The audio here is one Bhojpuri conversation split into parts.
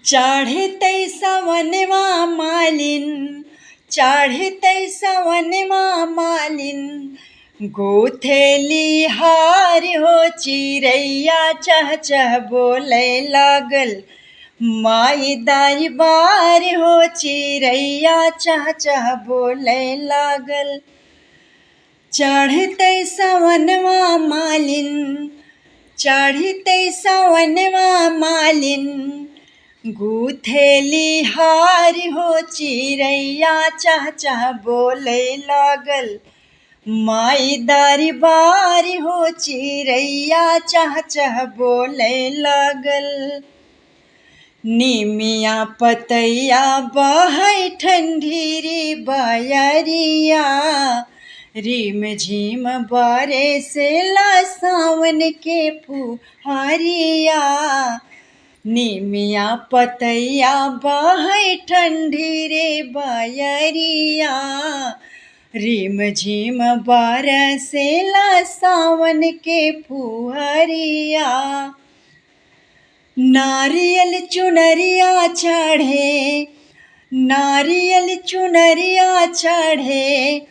चढ़ते सवनवा मालिन, चढ़ते सवनवा मालिन, गोथेली हार हो चिड़ैया चह चह बोले लागल। माई दरबार हो चिड़ैया चह चह बोले लागल। चढ़ते सवनवा मालिन, चढ़ते सवनवा मालिन, गुथेली हार हो चिड़ैया चह चह बोले लागल। माई दरबार हो चिड़ैया चह चह बोले लागल। निमिया पतैया बहै ठंडी रे बयरिया, रिम झिम बरसेला सावन के फुहारिया। निमिया पतैया बहै ठंडी रे बयरिया, रिम झिम बरसेला सावन के फुहारिया। नारियल चुनरिया चढ़े, नारियल चुनरिया चढ़े,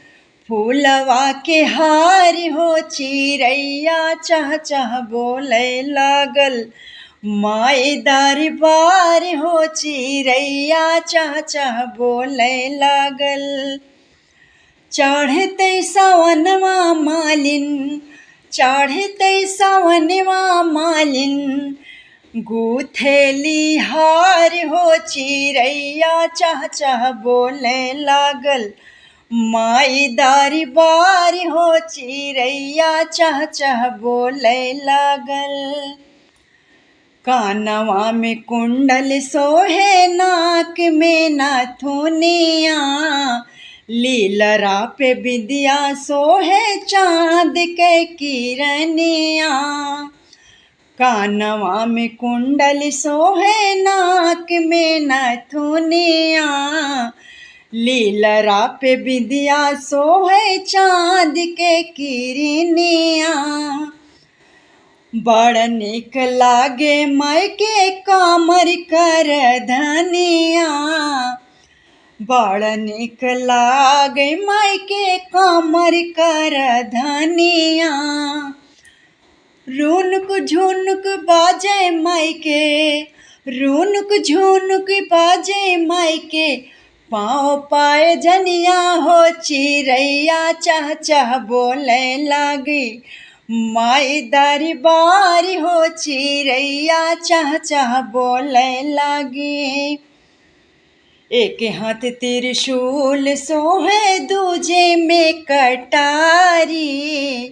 फूलवा के हार हो चिड़ैया चह चह बोले लागल। माई दरबार हो चिड़ैया चह चह बोले लागल। चढ़ते सवनवा मालिन, चढ़ते सवनवा मालिन, गुथेली हार हो चिड़ैया चह चह बोले लागल। माई दरबार हो चिड़ैया चह चह बोले लागल। कानवा में कुंडल सोहे, नाक में नाथुनिया, लीलरा पे बिंदिया सोहे चाँद के किरनिया। कानवा में कुंडल सोहे, नाक में नथुनिया, लीलरा पे बिंदिया सोहे चाँद के किरनिया। बड़ निक लागे माई के कामर कर धनिया, बड़ निक लागे माई के कामर कर धनिया। रुनुक झुनुक बाजे माई के, रुनुक झुनुक बाजे माई के, पाँव पाए जनिया हो चिड़ैया चह चह बोले लागी। माई दरबार हो चिड़ैया चह चह बोले लागी। एक हाथ त्रिशूल सोहे, दूजे में कटारी,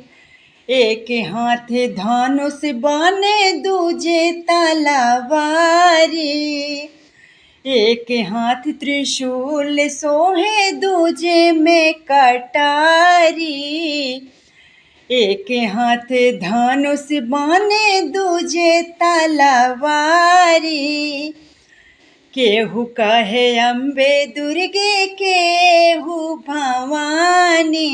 एक हाथ धनुष बाने, दूजे तलवारी। एक हाथ त्रिशूल सोहे, दूजे में कटारी, एक हाथ धनुष बाने, दूजे तलवारी। केहू कहे अम्बे दुर्गे, केहू भवानी,